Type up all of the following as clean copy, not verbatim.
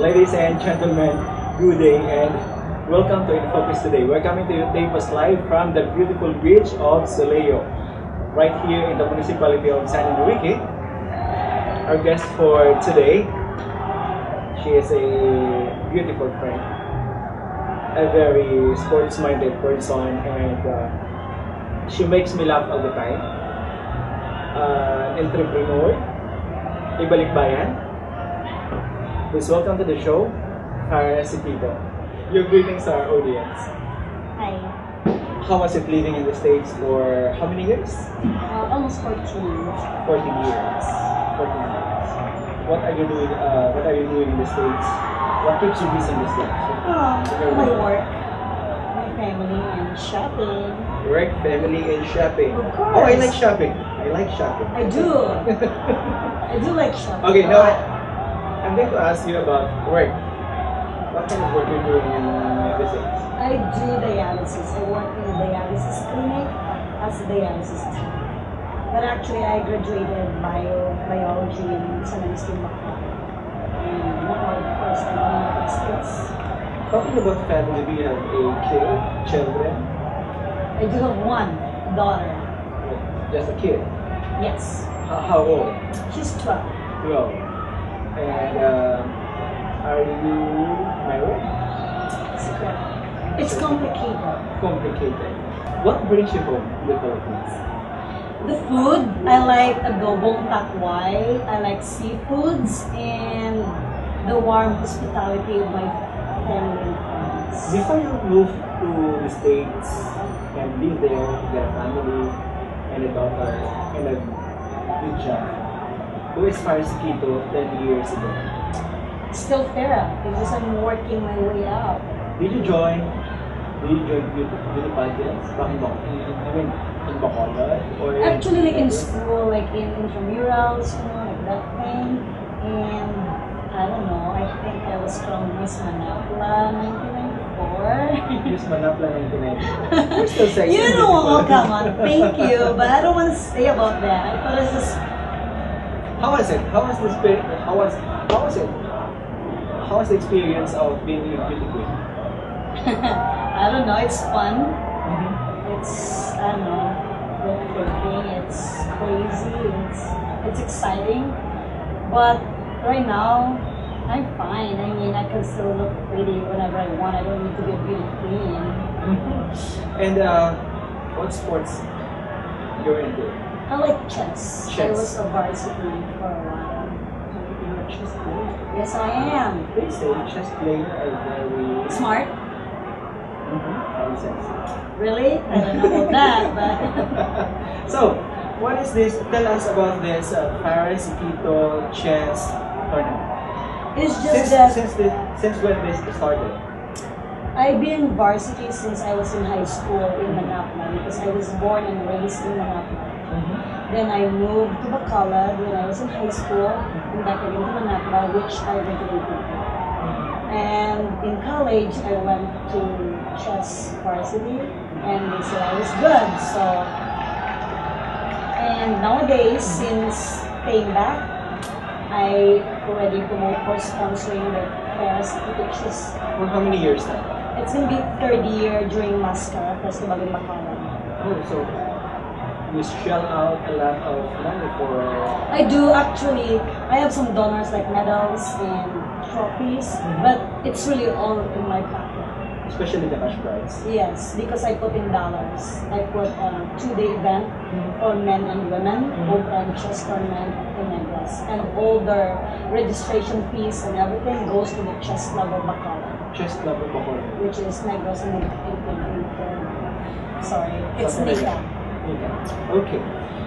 Ladies and gentlemen, good day and welcome to In Focus today. We're coming to you tape us live from the beautiful beach of Soleo, right here in the municipality of San Enrique. Our guest for today, she is a beautiful friend, a very sports-minded person, and she makes me laugh all the time. Entrepreneur, Ibalikbayan. Please welcome to the show, Farrah Sequito. Your greetings to our audience. Hi. How was it living in the States for how many years? Almost 14. 14 years. 14 years. What are you doing? What are you doing in the States? What keeps you busy in the States? My work, my family, and shopping. Work, family, and shopping. Of course. Oh, I like shopping. I like shopping. I do. I do like shopping. Okay, now I'm going to ask you about work. What kind of work you're doing in the States? I do dialysis. I work in a dialysis clinic as a dialysis tech. But actually, I graduated biology in San Agustin, Bacolod. And of course, I'm in the United States. Talking about family, do you have a kid, children? I do have one daughter. Just a kid? Yes. How old? She's 12. 12. And are you married? Secret. It's complicated. Complicated. What brings you home to the Philippines? The food, I like adobong takway, I like seafoods, and the warm hospitality of my family and friends. Before you moved to the States and live there, get a family and a daughter and a good job, who is Farrah Sequito 10 years ago? Still Farrah, because I'm working my way out. Did you join beauty pageants back in Bacolod? Or Actually, like in school, like in intramurals, like that thing. And I don't know, I think I was from Miss Manapla 1994. Miss Manapla 1994. You're still sexy. You know, oh come on, thank you, but I don't want to say about that. I thought it's just. How was it? How was it? How was the experience of being a beauty queen? I don't know, it's fun. It's, I don't know, breathtaking, it's crazy, it's exciting. But right now, I'm fine. I mean, I can still look pretty whenever I want. I don't need to be a beauty queen. And what sports you're into? I like chess. I Chess. was a varsity for a while. Chess player? Yes, I am. They say chess players are very Smart? very sexy. Really? I don't know about that, but... So, what is this? Tell us about this Farrah Sequito chess tournament. It's just that... Since when this started? I've been varsity since I was in high school in Manapla because I was born and raised in Manapla. Then I moved to Bacolod when I was in high school and back again to Manapla, which I graduated. And in college, I went to chess varsity and they said I was good. So, and nowadays, since paying back, I already promote for sponsoring the Farrah Sequito chess. For how many years now? It's gonna be third year during Mascara Festival in Bacolod. Oh, so you shell out a lot of money for... I do actually. I have some donors like medals and trophies, but it's really all in my pocket. Especially the cash prize. Yes, because I put in dollars. I put a 2-day event for men and women, open chess tournament in Negros. And all the registration fees and everything goes to the chess club of Bacolod. Chess club of Bacolod. Which is Negros and sorry, it's Nika. Okay,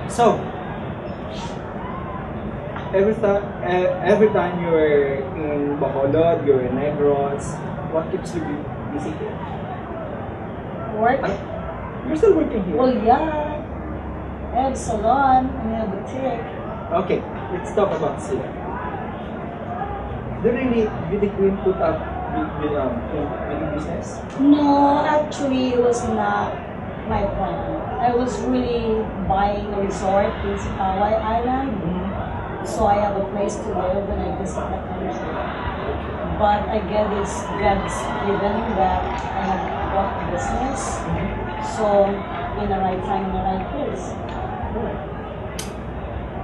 so every time you're in Bacolod, you're in Negros, what keeps you busy here? Work? You're still working here? Well, yeah. I have a salon, I have a boutique. Okay, let's talk about sila. Do really beauty queen put up beauty business? No, actually, it was not my plan. I was really buying a resort in Sipaway Island. So I have a place to live when I visit the country. But I guess it's God's given that I have bought business. So, in the right time, in the right place. Alright.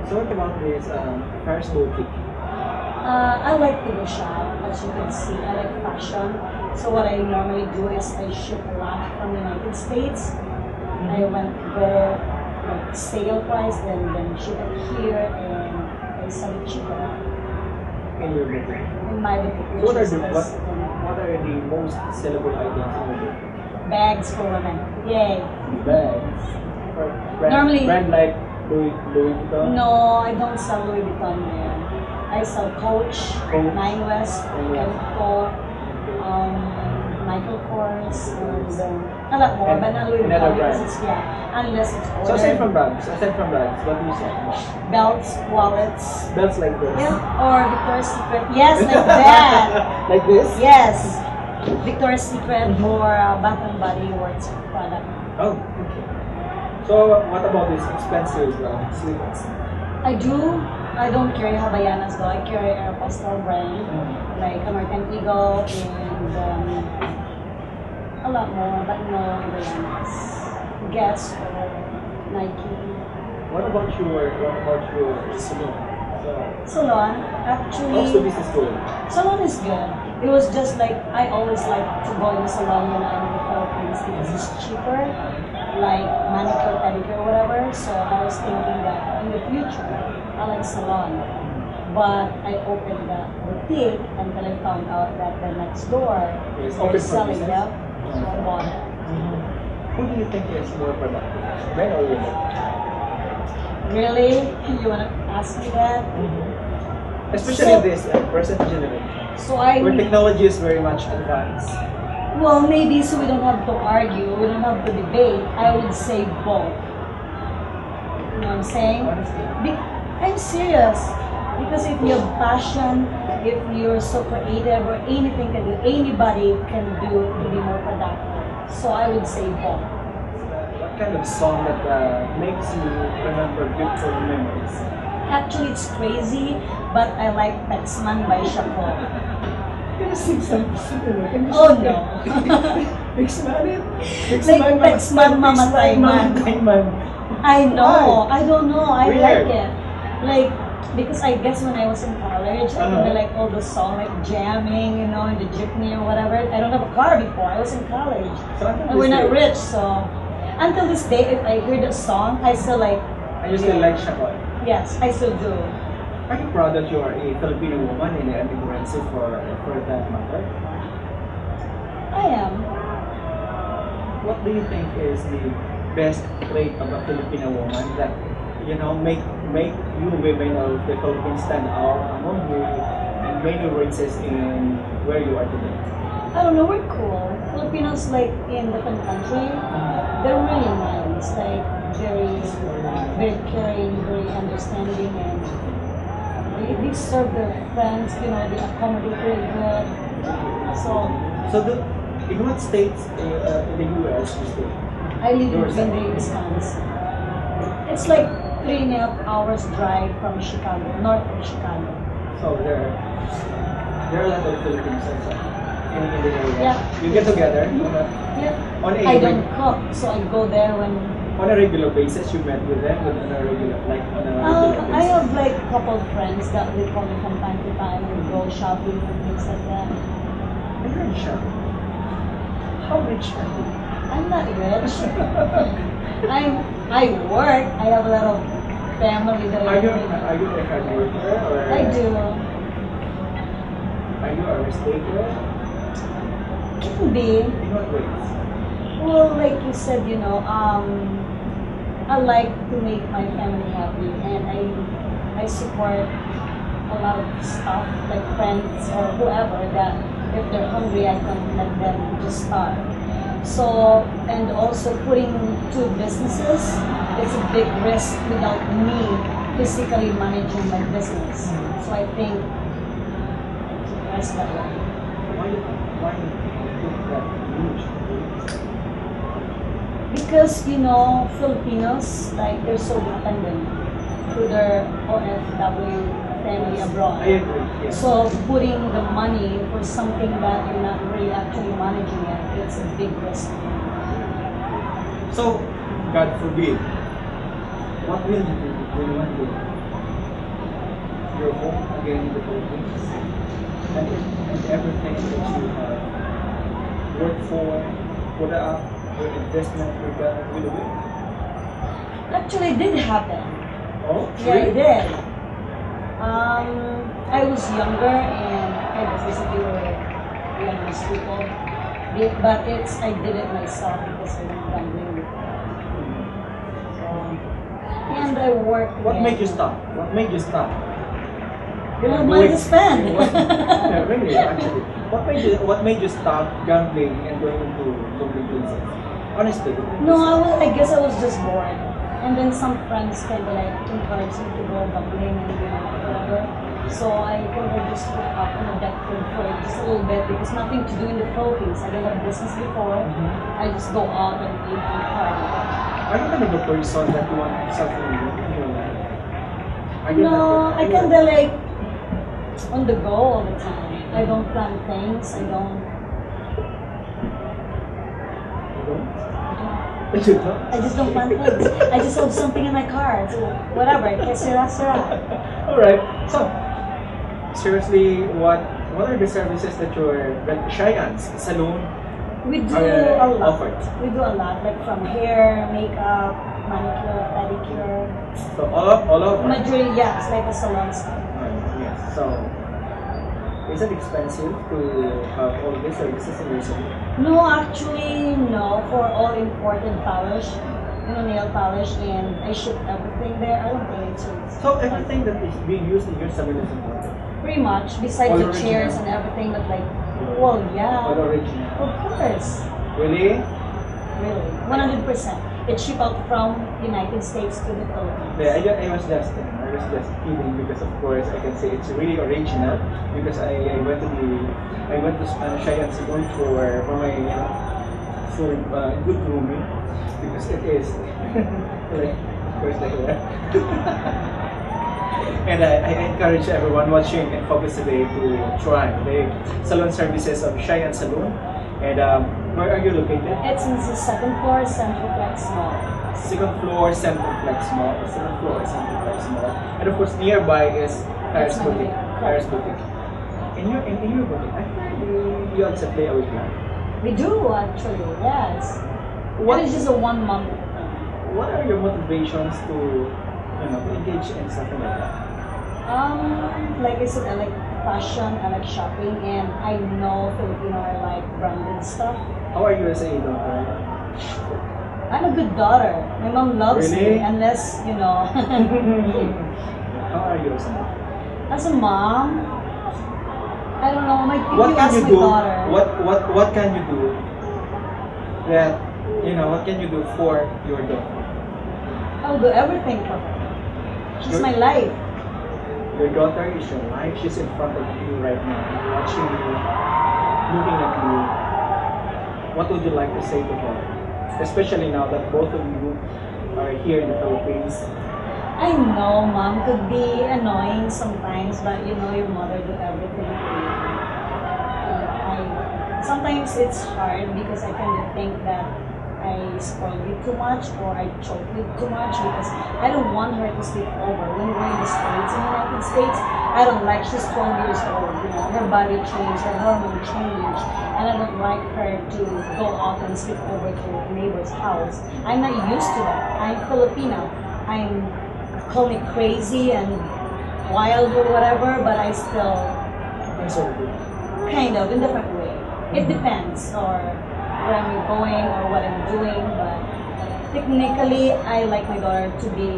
So what about this first boutique? I like to go shop, as you can see. I like fashion. So what I normally do is I ship a lot from the United States. I went there like sale price, then ship it here, and I sell it cheaper In your boutique? in my boutique. So Which is what are the most sellable items in your boutique? bags for women. Yay! Bags. Brand, Normally- brand like Louis Vuitton? No, I don't sell Louis Vuitton there. I sell Coach, Coach. Nine West, Chemical, Michael Kors, and a lot more, And but not Louis another Vuitton brand. because it's, unless it's ordered. So aside from bags, what do you sell? Belts, wallets, Belts like this? or Victoria's Secret. Yes, like that. Like this? Yes, Victoria's Secret or Bath and Body Works product. Oh, okay. So what about this expensive slippers? I don't carry Havaianas though. I carry Aeropostale brand, like American Eagle and a lot more, but no Havaianas. Guess or Nike. What about your salon? Salon, How's the actually, business going? salon is good. It was just like, I always like to go in the salon when I'm in the Philippines because it's cheaper, like manicure, pedicure, whatever. So I was thinking that in the future, I like salon. But I opened the boutique until I found out that the next door It's they're open for selling business? them. So I bought it. Who do you think is more productive, men or women? Really? You wanna ask me that? Especially So- this present generation, So I where technology is very much advanced. Well, maybe so we don't have to argue, we don't have to debate. I would say both. You know what I'm saying? Honestly. I'm serious. Because if you have passion, if you're so creative or anything can do, anybody can do to be more productive. So I would say both. What kind of song that makes you remember beautiful memories? Actually, it's crazy, but I like Pexman by Chapo. Can you sing something? Can you Oh sing? no. Pexman it? Like Pexman Mamatay Man. Man. I know. I don't know. I Weird. like it. Like, because I guess when I was in college, I Uh-huh. really like all the song, like jamming, in the jeepney or whatever. I don't have a car before. I was in college. So until And we're this not day- rich, so until this day, if I hear the song, I still like, And you still like Shakoy? yes, I still do. Are you proud that you are a Filipino woman in the immigrants for that matter? I am. What do you think is the best trait of a Filipino woman that make you women of the Philippines stand out among the many races in where you are today? I don't know, we're cool. Filipinos, like, in different country, they're really nice. Like, very caring, very understanding, and they serve their friends, they accommodate really good. So, In what states in the U.S. you stay? I live in Yours, Green Bay, Wisconsin. It's like 3.5 hours drive from Chicago, north of Chicago. So there are a lot of Filipinos outside in the area. Yeah. You get together Yeah. on a I don't cook, so I go there when... on a regular basis. You met with them on a regular basis. I have like a couple of friends that they call me from time to time and go shopping and things like that. And you're rich. How rich are you? I'm not rich. I work. I have a lot of family that Are I you work. a hard worker or I do. Are you a risk taker? Can be. In what ways? Well, like you said, I like to make my family happy, and I support a lot of stuff, like friends or whoever, that if they're hungry, I can let them just starve. So, and also putting two businesses, it's a big risk without me physically managing my business. So I think that's that way. Why you took that huge risk? Because, Filipinos, like, they're so dependent to their OFW family abroad. I agree. Yeah. So putting the money for something that you're not really actually managing it, it's a big risk. So, God forbid, what will you do when one day you're home again in the Philippines and everything that you have worked for, put up, your investment will win? Actually, it did happen. Oh, Yeah, it really? did. I was younger and I was basically young people. But I did it myself because I went gambling before. So, and I worked. What made you stop? What made you stop? You know, money to spend. Yeah, really, actually. What made you stop gambling and going into business? Honestly. No, I guess I was just bored. And then some friends kind of like encouraged me to go gambling and whatever. So I kind of just put up on a deck for it just a little bit because nothing to do in the Philippines. I didn't have business before. I just go out and eat and party. Are you kind of a person that you want something new in your life? Are you No, that- I kind of like on the go all the time. I don't plan things. I don't. You don't? I just don't plan things. I just have something in my car. So whatever. Que sera, sera. Alright, so seriously, what are the services that Cheyenne's salon We do are a lot. offered? We do a lot, like from hair, makeup, manicure, pedicure. So all over. Majority, yeah, it's like a salon stuff. Yes. So is it expensive to have all these services in your salon? No, actually, no. For all imported polish, nail polish, and I ship everything there. I don't think it's So everything that is being used in your salon is imported. pretty much, besides All the chairs original. and everything, but like, well, yeah, All original. of course, Really? really, 100%. It's shipped out from United States to the Philippines. Yeah, I was just kidding because of course I can say it's really original because I went to Cheyenne Salon for my for good grooming because it is like of course like that. And I encourage everyone watching and focus today to try the salon services of Cheyenne Salon. And where are you located? It's in the second floor, Central Flex Mall. Second floor, Centroplex Mall. Second floor, Centroplex Mall. And of course, nearby is Farrah's That's my Boutique. name. Farrah's Boutique. In your boutique, I heard you also play away plan. We do actually, yes. What- And it's just a 1 month. What are your motivations to to engage in something like that? Like I said, I like fashion, I like shopping, and I know Filipino I like branded stuff. How are you as a daughter? I'm a good daughter. My mom loves Really? me, unless How are you as a mom? as a mom, I don't know. Like if What you can ask you my do? daughter, What can you do that what can you do for your daughter? I'll do everything for her. She's my life. Your daughter is your life. She's in front of you right now, watching you, looking at you. What would you like to say to her? Especially now that both of you are here in the Philippines. I know mom could be annoying sometimes, but your mother do everything for you. Sometimes it's hard because I kind of think that I spoil you too much or I choke you too much because I don't want her to sleep over. When we're in the States, in the United States, I don't like, she's 12 years old, her body changed, her hormone changed, and I don't like her to go out and sleep over to a neighbor's house. I'm not used to that. I'm Filipino. Call me crazy and wild or whatever, but I still kind of in different way. It depends or where I'm going or what I'm doing, but technically I like my daughter to be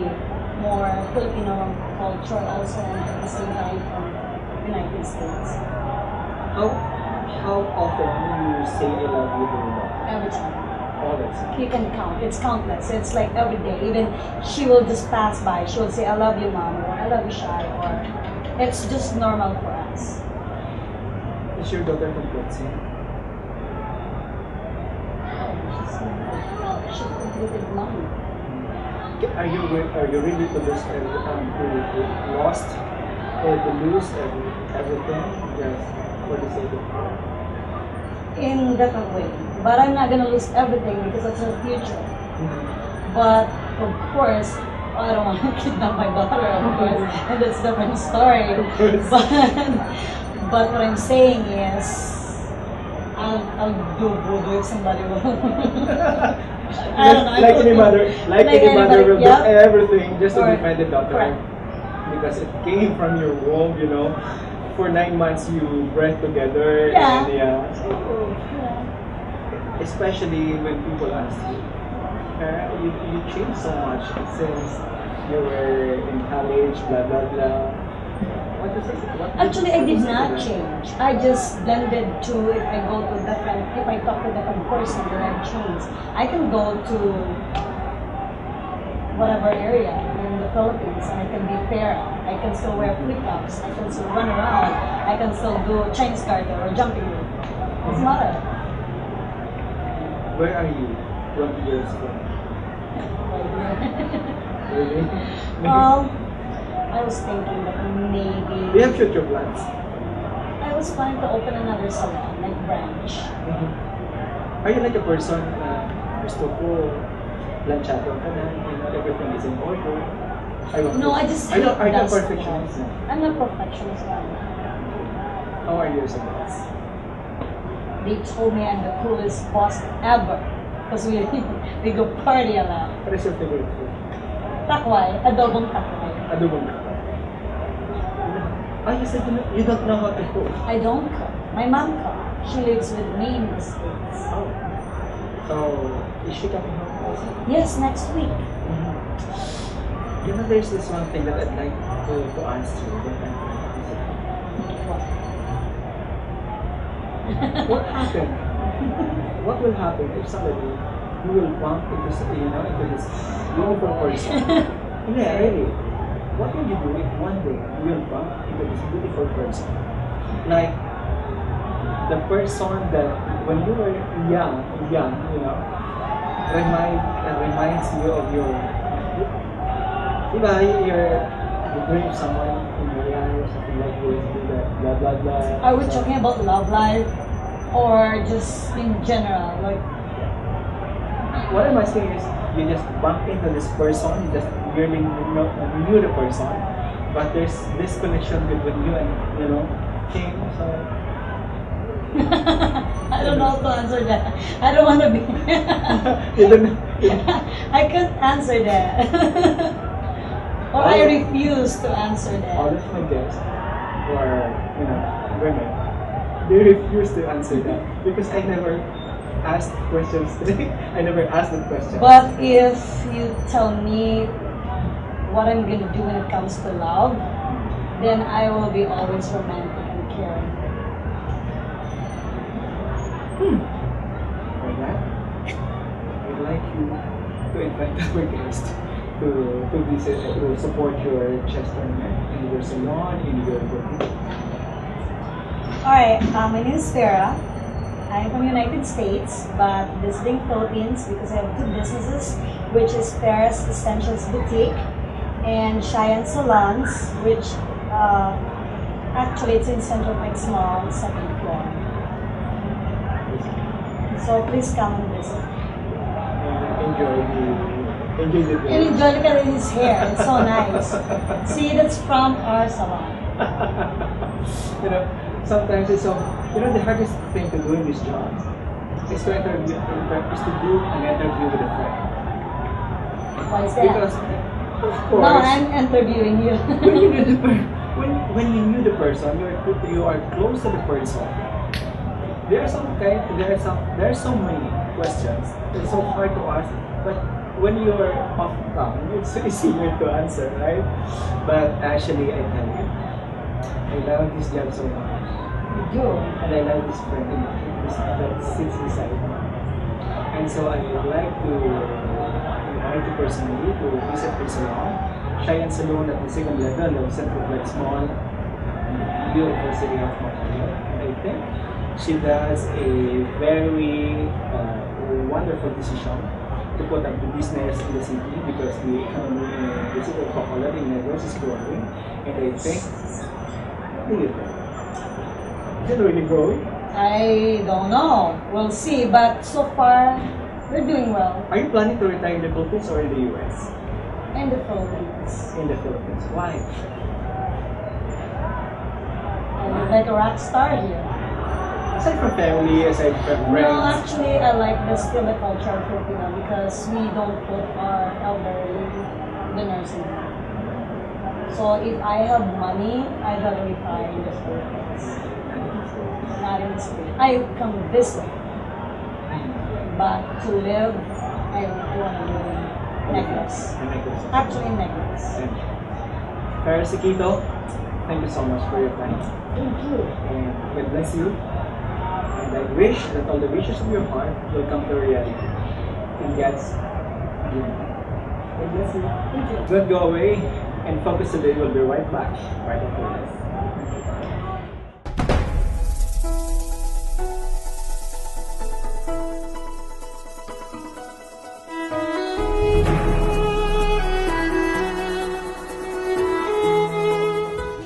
more Filipino culture also and at the same time from United States. How often do you say I love you to your daughter? Every time. All the time. You can count. It's countless. It's like every day. Even she will just pass by. She will say, I love you, mom, or I love you, Shai, or it's just normal for us. Is your daughter complete? She completed mom. Are you ready to lost or to lose everything just for the sake of it? In different way. But I'm not gonna lose everything because that's our future. But of course, I don't want to kidnap my daughter, of course, and that's a different story. But what I'm saying is, I'll do voodoo if somebody will. I don't know. Like any mother, will do yeah. everything just to Or- defend the daughter. correct. Because it came from your womb, you know. For 9 months you breathed together, Yeah. and yeah. So, Yeah. especially when people ask you, you changed so much since you were in college, blah blah blah. What is it? Actually, I did not change. I just blended to if I go to different, if I talk to different person, then I've changed. I can go to whatever area in the Philippines and I can be Farrah. I can still wear flip-flops. I can still run around. I can still do Chinese garter or jumping rope. Doesn't matter. Where are you 20 years from? Really? I was thinking that maybe Do you have future plans? I was planning to open another salon, like branch. Are you like a person na gusto ko planchado ka na, you know, everything is in order? No, I just Are you hate a dust. perfectionist? I'm not perfectionist. How are yours of that? They told me I'm the coolest boss ever because we go party a lot. What is your favorite food? Takway, adobong takway. Adobong ka. You said you don't know how to cook. I don't cook. My mom cooks. She lives with me in the States. Oh. So, is she coming home also? Yes, next week. You know, there's this one thing that I'd like to ask you. What happened? What will happen if somebody who will bump into into this beautiful person? Yeah, really. What will you do if one day you will bump into this beautiful person? Like the person that when you were young, you know, reminds you of your. You dream someone in your life, something like this, do that, blah blah blah. Are we talking about love life or just in general? Like, what I'm asking is, you just bump into this person, you just really knew the person, but there's this connection between you and him. So I don't know how to answer that. I don't want to be. you don't. I can't answer that. Or I refuse to answer All that. of my guests, or women, they refuse to answer that because I never asked questions. I never asked the question. But if you tell me what I'm gonna do when it comes to love, then I will be always romantic and caring. For that, I'd like you to invite our guest to visit, to support your chest tournament in your salon, in your boutique. Alright, my name is Farrah. I'm from United States, but visiting Philippines because I have two businesses, which is Farrah's Essentials Boutique and Cheyenne Salons, which actually it's in Central Mix Mall, second floor. So please come and visit. Enjoy the And enjoy, look at his hair, it's so nice. See, that's from our salon. Sometimes it's so, the hardest thing to do in this job is to interview, is to do an interview with a friend. Why is that? Because, of course, No, I'm interviewing you. when you knew the person, you are close to the person. There are so many questions. It's so hard to ask, but when you are off cam, it's easier to answer, right? But actually, I tell you, I love this job so much. You do. And I love this friend that sits beside me. And so I would like to invite you personally to visit her salon, Cheyenne Salon at the second level of Central Flex Mall, in the beautiful city of Manila. And I think she does a very wonderful decision to put up the business in the city because the economy in the city of Bacolod in Negros is growing, and I think, what do you think? Is it really growing? I don't know. We'll see. But so far, we're doing well. Are you planning to retire in the Philippines or in the US? In the Philippines. In the Philippines. Why? I live like a rock star here. Aside from family, aside from friends. No, actually, I like still the culture of Filipino because we don't put our elderly in the nursing home. So if I have money, I'd rather retire in the Philippines. Not in the States. I come visit. But to live, I want to live in Negros. Actually in Negros. Farrah, Sequito, thank you so much for your time. Thank you. And God bless you. And I wish that all the wishes of your heart will come to reality in God's will. God bless you. Thank you. Don't go away and focus today. We'll be right back right after this.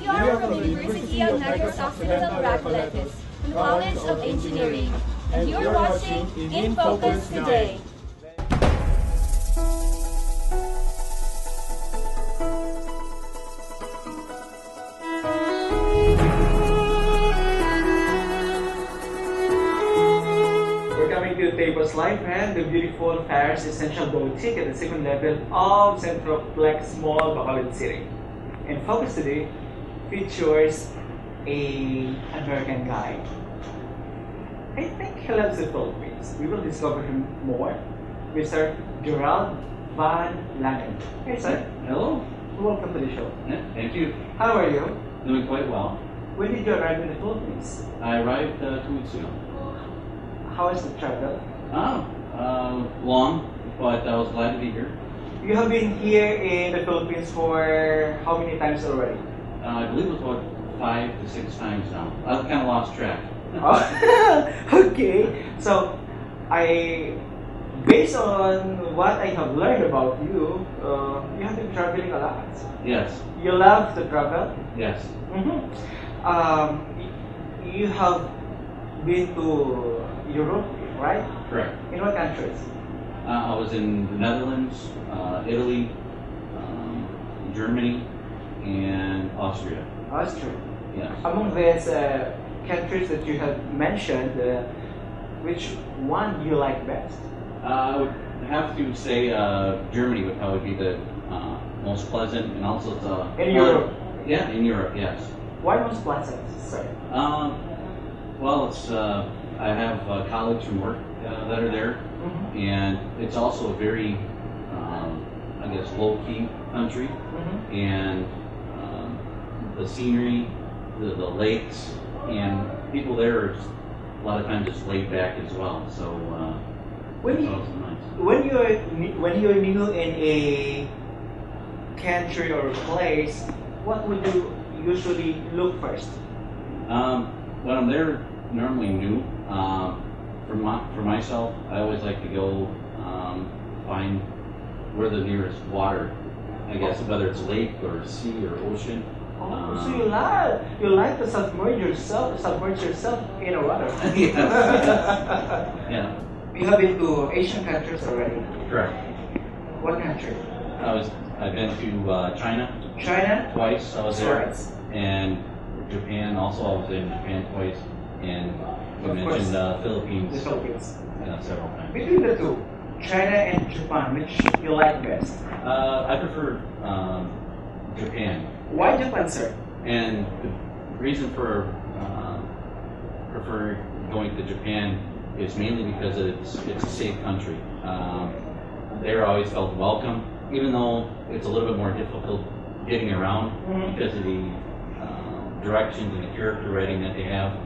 We are from the University of Negros Occidental Ratletes, College of Engineering, and you're watching In Focus Today. We're coming to Tables Life and the beautiful Farrah's Essential Boutique at the second level of Centroplex Mall, Bacolod City. And Focus today features an American guy. I think he loves the Philippines. We will discover him more. Mr. Gerald Vanlannen. Hey sir. Hello. Welcome to the show. Yeah, thank you. How are you? Doing quite well. When did you arrive in the Philippines? I arrived 2 weeks ago. How was the travel? Long, but I was glad to be here. You have been here in the Philippines for how many times already? I believe it was about 5 to 6 times now. I kind of lost track. Okay, so based on what I have learned about you, you have been traveling a lot. Yes. You love to travel. Yes. You have been to Europe, right? Correct. In what countries? I was in the Netherlands, Italy, Germany, and Austria. Austria. Yes. Among these countries that you have mentioned, which one do you like best? I would have to say Germany would probably be the most pleasant, and also the In Europe? Yeah, in Europe. Yes. Why most pleasant, sir? Well, it's I have colleagues from work that are there, and it's also a very, I guess, low-key country, and the scenery, the lakes, and people there are a lot of times just laid back as well. So When it's you, also nice. when you're new in a country or place, what would you usually look first? When I'm there, normally new. For myself, I always like to go find where the nearest water, I guess, whether it's lake or sea or ocean. So you like to submerge yourself in the water. Yes. Yeah. You have been to Asian countries already. Correct. What country? I've been to China China. twice. I was there, Twice. and Japan. Also, I was in Japan twice, and we Of mentioned course. Philippines The Philippines. several times. Between the two, China and Japan, which you like best? I prefer Japan, Why Japan, sir? and the reason for prefer going to Japan is mainly because it's a safe country. They're always felt welcome, even though it's a little bit more difficult getting around because of the directions and the character writing that they have.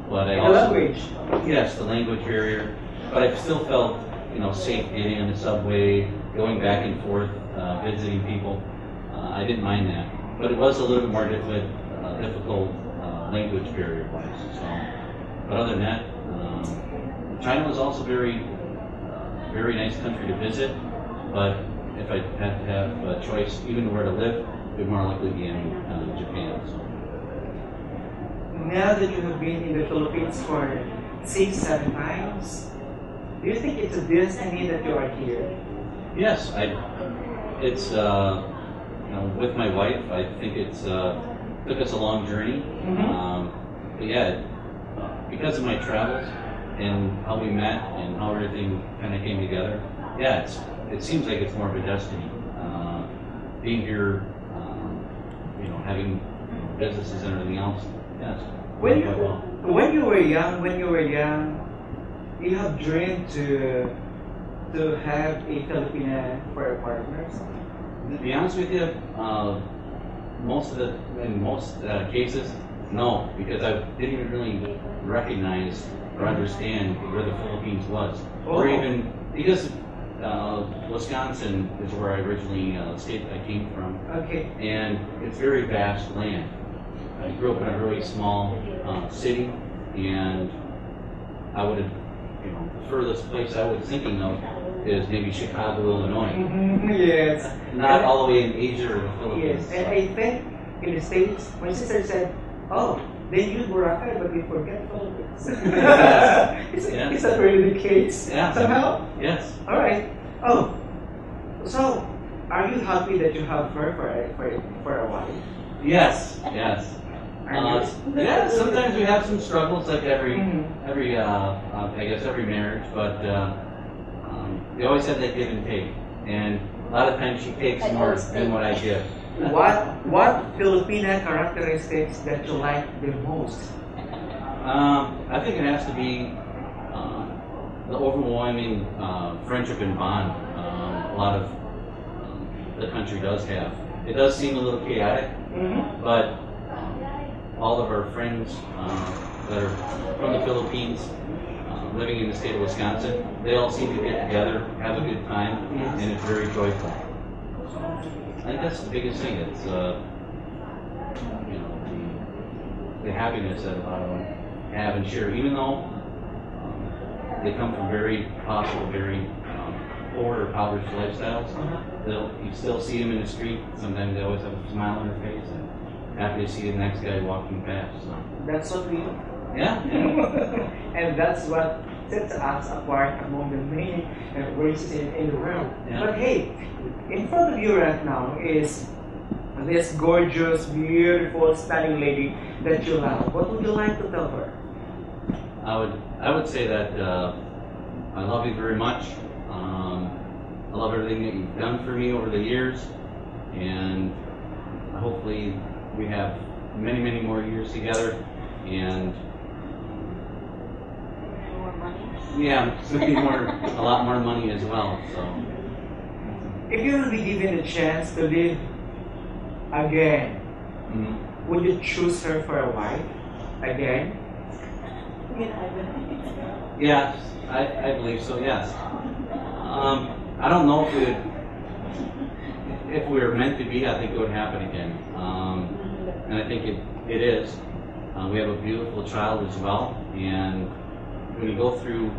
But I The also, language. yes, the language barrier. But I still felt, safe getting on the subway, going back and forth, visiting people. I didn't mind that, but it was a little bit more difficult language barrier-wise. So, but other than that, China was also very very nice country to visit, but if I had to have a choice, even where to live, it would more likely be in Japan. So. Now that you have been in the Philippines for 6-7 times, do you think it's a destiny that you are here? Yes, it's with my wife. I think it's took us a long journey. But yeah, because of my travels and how we met and how everything kind of came together. Yeah, it seems like it's more of a destiny. Being here, having businesses and everything else. Yes. When you were young, you have dreamed to have a Filipina for a partner. To be honest with you, in most cases, no, because I didn't even really recognize or understand where the Philippines was, or even because Wisconsin is where I originally state I came from. Okay. And it's very vast land. I grew up in a really small city, and I would have, the furthest place I was thinking of is maybe Chicago, Illinois. Yes. Not all the way in Asia or the Philippines. Yes, and I think in the States, my sister said, "Oh, they use Boracay, but they forget Philippines." Is that really the case? Yeah. Somehow? Yes. All right. Oh, so are you happy that you have her for a while? Yes. Yes. Yeah. Sometimes we have some struggles, like every marriage, but they always have that give and take, and a lot of times she takes more than what I give. What Filipina characteristics that you like the most? I think it has to be the overwhelming friendship and bond. A lot of the country does have. It does seem a little chaotic, but all of our friends that are from the Philippines, living in the state of Wisconsin, they all seem to get together, have a good time, and it's very joyful. I think that's the biggest thing. It's the happiness that a lot of them have and share, even though they come from very possible, very poor or impoverished lifestyles. You still see them in the street. Sometimes they always have a smile on their face and happy to see the next guy walking past. So. That's so real. Yeah. And that's what sets us apart among the many races in the world. Yeah. But hey, in front of you right now is this gorgeous, beautiful, stunning lady that you love. What would you like to tell her? I would say that I love you very much. I love everything that you've done for me over the years, and hopefully we have many, many more years together. And More money? yeah, maybe a lot more money as well. So, if you will be given a chance to live again, would you choose her for a wife again? Yeah, I believe so. Yes. I don't know if we were meant to be. I think it would happen again, and I think it is. We have a beautiful child as well, and when you go through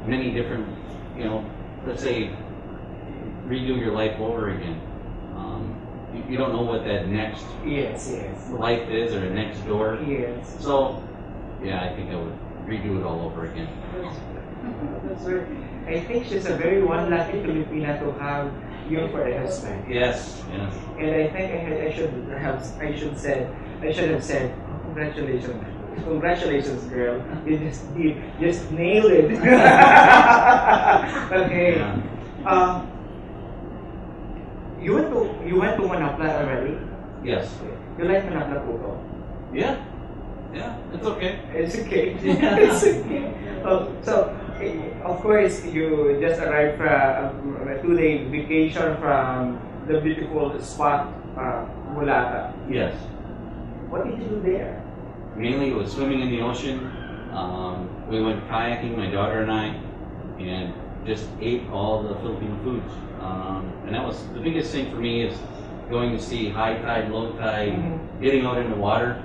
many different, let's say, redo your life over again, you don't know what that next life is or the next door. Yes. So, yeah, I think I would redo it all over again. That's right. I think she's a very one lucky Filipina to have you for a husband. Yes, yes. And I think I should have said, congratulations, girl. You just nailed it. Okay. Yeah. You went to Manapla already? Yes. You like Manapla Puto? Yeah. Yeah, it's okay. It's okay. It's okay. So, of course, you just arrived from a 2-day vacation from the beautiful spot, Mulata. Yes. What did you do there? Mainly it was swimming in the ocean. We went kayaking, my daughter and I, and just ate all the Filipino foods. And that was the biggest thing for me, is going to see high tide, low tide, getting out in the water.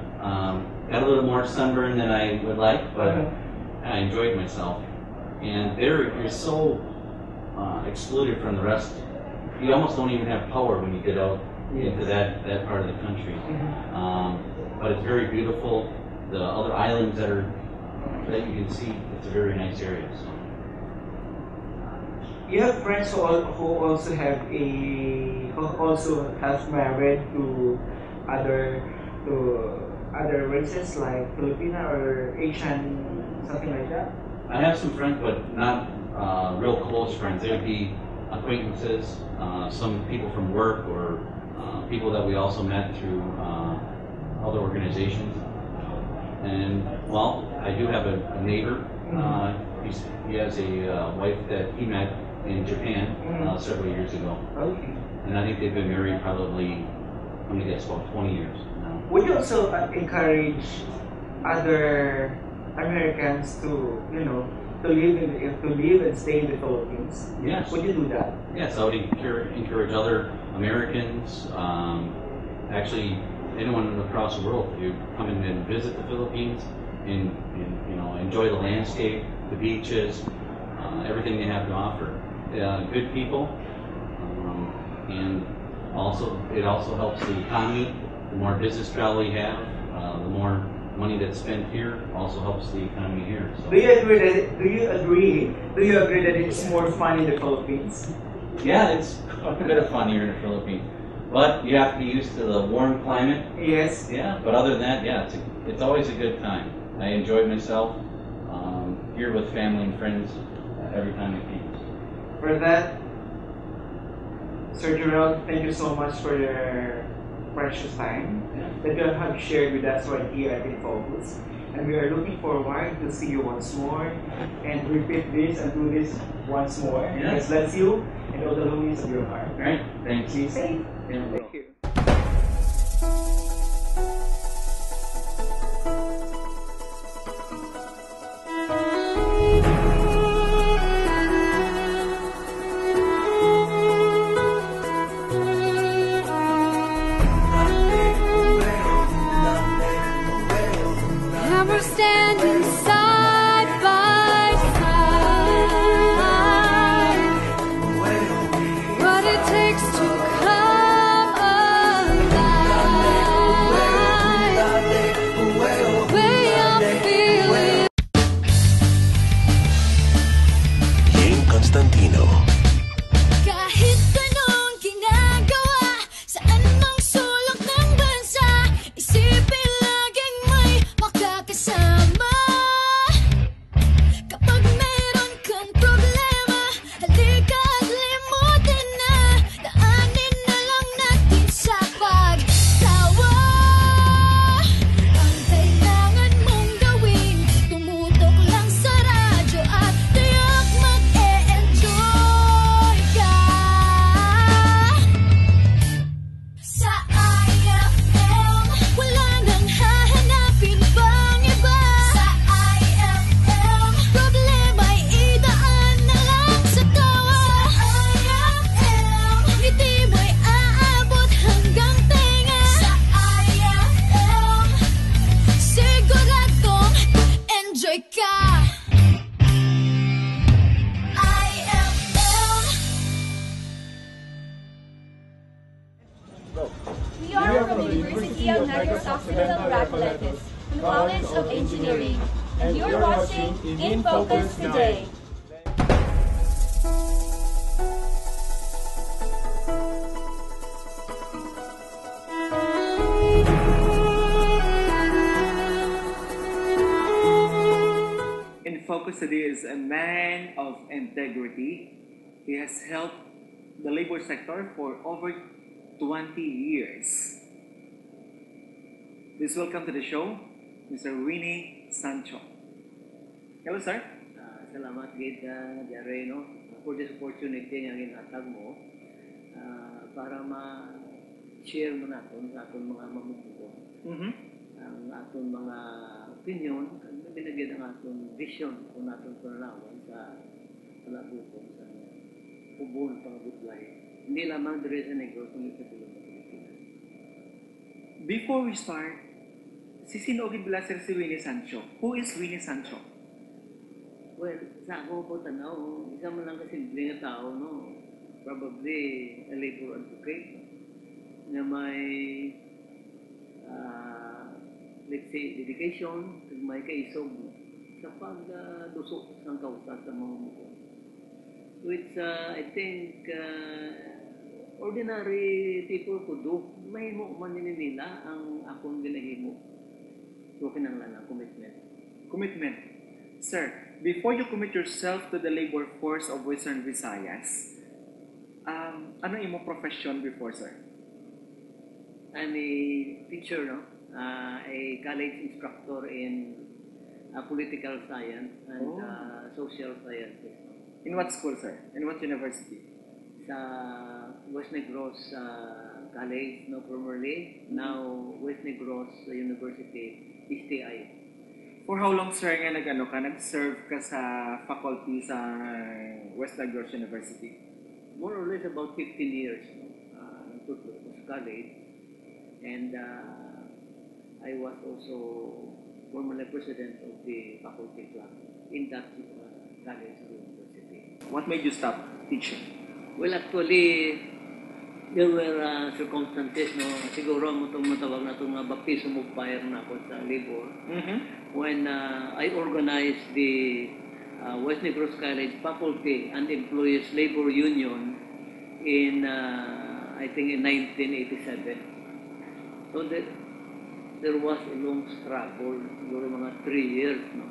Got a little more sunburn than I would like, but I enjoyed myself. and there you're so excluded from the rest. You almost don't even have power when you get out into that part of the country. But it's very beautiful. The other islands that you can see, it's a very nice area. So. You have friends who also have married to other races like Filipino or Asian, something like that. I have some friends, but not real close friends. They would be acquaintances, some people from work, or people that we also met through other organizations. And well, I do have a neighbor. He has a wife that he met in Japan several years ago. Okay. And I think they've been married probably, I'm gonna guess, about 20 years now. Would you also encourage other Americans to live and stay in the Philippines? Yes. Would you do that? Yes, I would encourage other Americans, actually anyone across the world, to come in and visit the Philippines and enjoy the landscape, the beaches, everything they have to offer. Good people, and it also helps the economy. The more business travel you have, the more money that's spent here also helps the economy here. So. Do you agree that it's more fun in the Philippines? Yeah, it's a bit of fun here in the Philippines, but you have to be used to the warm climate. Yes. Yeah, but other than that, yeah, it's always a good time. I enjoyed myself here with family and friends every time I came. For that, Sir Gerald, thank you so much for your precious time that you have shared with us right here at InFocus. And we are looking forward to see you once more and repeat this and do this once more. Yes. God bless you and all the longings of your heart. All right, thanks. Be safe. Yeah. Thank you. And we're standing side by side. What it takes to come alive. Way I'm feeling. Constantino. Kahit anong ginagawa, saan mang sulok ng bansa, isipin laging may makakasama. Kapag meron kang problema, halika at limutin na, daanin na lang natin sa pagtawa. Ang kailangan mong gawin, tumutok lang sa radyo at tiyak mag-e-enjoy ka. Sa IFM, wala nang hahanapin pang iba. Sa IFM, problema'y idaan na lang sa tawa. Sa IFM, ngiti mo'y aabot hanggang tenga. Sa IFM, siguradong enjoy ka. IFM. We are from the University of Negros Occidental Bacolod's College of Engineering, and you're watching In Focus Today. In Focus today is a man of integrity. He has helped the labor sector for over 20 years. Please welcome to the show, Mr. Winnie Sancho. Hello, sir. Salamat gid Joeray no for this opportunity nga ginhatag mo para ma-share mo naton sa aton mga mamumuno ang aton mga opinion kag binigyan ang aton vision kung aton pananawan sa palabuton sa ubon pangabudlay hindi lamang diri sa Negros kundi sa buong Pilipinas. Before we start, sisinuogin bila sir si Winnie Sancho. Who is Winnie Sancho? Well, sa ako po tanaw, isa man lang kasimple nga tao, no? Probably a labor advocate na may, let's say, dedication, may kaisog sa pagdusok ng kausa sa mga muko. So it's, I think, ordinary people could do. Mahimo man nila ang akong ginahimo. So kinanglan ang commitment. Commitment. Sir, before you commit yourself to the labor force of Western Visayas, ano imong profession before, sir? I'm a teacher, no? A college instructor in political science and social sciences. In what school, sir? In what university? Sa West Negros College, no, formerly. Now, West Negros University, STI. For how long, sir, nga nag-serve ka sa faculty sa West Negros University? More or less about 15 years, no? Nagtuturo ko sa college. And I was also formerly president of the faculty club in that college university. What made you stop teaching? Well, actually, there were circumstances, no? Siguro mo itong matawag na itong baptism of fire na ako sa labor. When I organized the West Negros College Faculty and Employees Labor Union in, I think, in 1987. So there was a long struggle, siguro mga 3 years, no?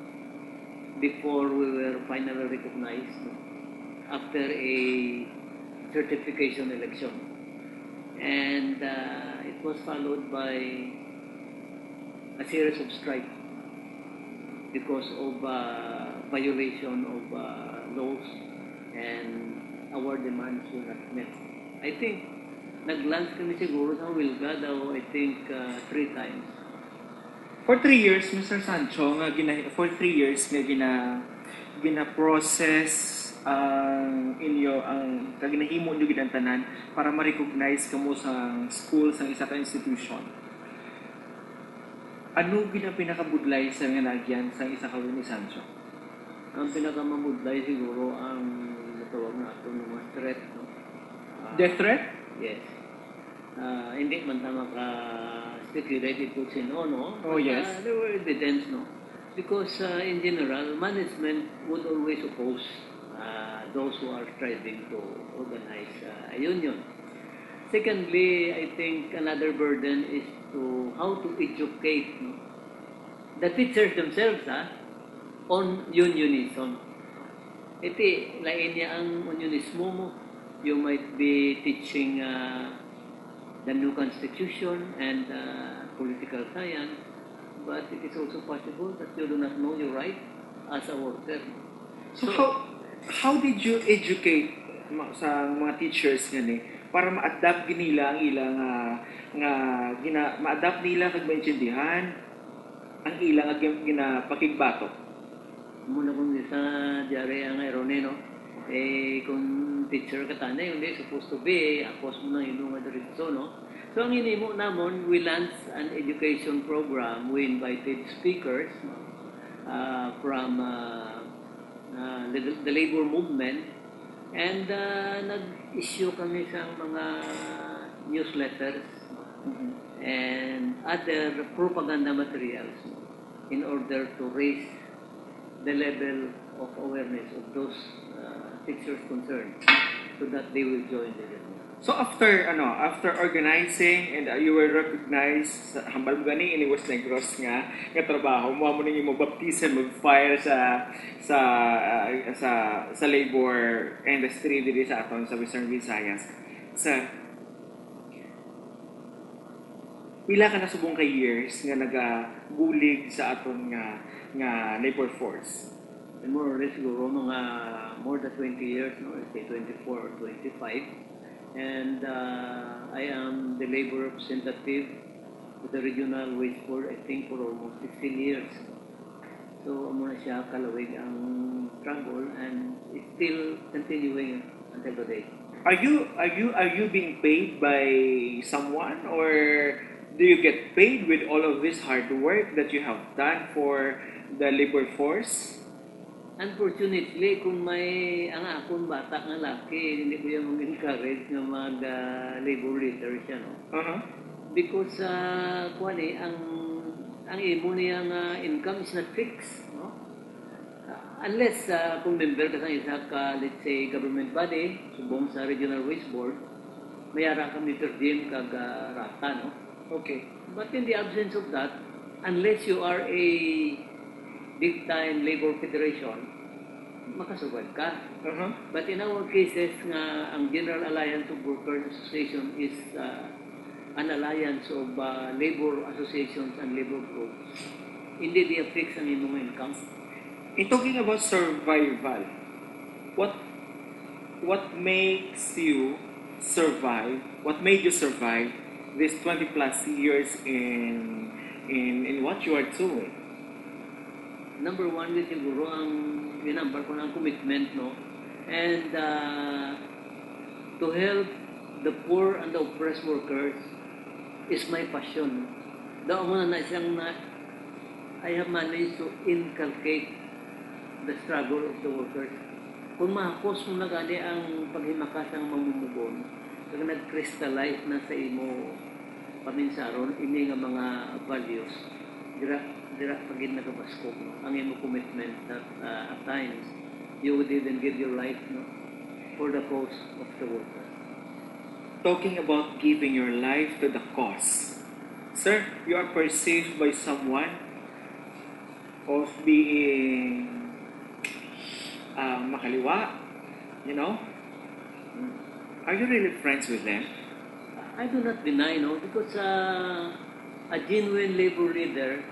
Before we were finally recognized, no? After a certification election. And it was followed by a series of strikes because of violation of laws and our demands were not met. I think nag-lunch kami siguro sa Wilga daw, I think 3 times. For 3 years, Mr. Sancho, for 3 years nga gina-process inyo ang kaginahimo nyo ginantanan para ma-recognize kamo sa school sa isa ka institution. Ano pinakabudlay sa nga nagyan sa isa ka ni Sancho? Ang pinakamamudlay siguro ang natawag na ito ng mga threat, no? Death threat? Yes. Hindi man tama ka-speculate ito sino, no? Oh, yes. There were evidence, no? Because in general, management would always oppose those who are striving to organize a union. Secondly, I think another burden is to how to educate, no? The teachers themselves on unionism. Iti, lain niya ang unionismo mo. You might be teaching the new constitution and political science, but it is also possible that you do not know your right as a worker. So how did you educate sa mga teachers ngani para ma-adapt nila ang ilang ma-adapt nila kag maintindihan ang ilang ginapakigbatok? Muna kung sa Joeray ang irone, no? Kung teacher ka tanay, hindi supposed to be, akos mo na yung mga diretso, no? So ang hinimo namon, we launched an education program. We invited speakers from the labor movement, and nag-issue kami sa mga newsletters and other propaganda materials in order to raise the level of awareness of those teachers concerned so that they will join the union. So after organizing and you were recognized sa hambal gani ini West Negros nga trabaho mo ning imong baptism of fire sa labor industry diri sa aton sa Western Visayas. Sir, pila ka na subong kay years nga nagabulig sa aton nga labor force? And more or less siguro mga more than 20 years, no? Let's say 24 or 25. And I am the labor representative to the regional wage board, I think, for almost 16 years. So, amo na siya kalawig ang struggle, and it's still continuing until today. Are you being paid by someone, or do you get paid with all of this hard work that you have done for the labor force? Unfortunately, kung may ang akong bata nga laki, hindi ko yung encourage nga mag-labor leader siya, no? Because kuan ang imo niya nga income is not fixed, no? Unless kung member ka sa isa ka, let's say, government body, subong sa regional waste board, mayara kami per diem kag rata, no? Okay. But in the absence of that, unless you are a big-time labor federation, makasurvive ka. But in our cases, nga ang General Alliance of Workers Association is an alliance of labor associations and labor groups. Hindi di fix ang imong income. In talking about survival, what makes you survive? What made you survive this 20 plus years in what you are doing? Number one, din siguro ang number ko ng commitment, no? And to help the poor and the oppressed workers is my passion. Daw mo na siyang I have managed to inculcate the struggle of the workers. Kung mahapos mo na gani ang paghimakas ng mamumugon, kag nag-crystallize na sa imo paminsaron, ini nga mga values, dira pagid nagabasko, no? Ang imo commitment that at times you would even give your life, no, for the cause of the workers. Talking about giving your life to the cause, sir, you are perceived by someone of being makaliwa, you know? Are you really friends with them? I do not deny, no, because a genuine labor leader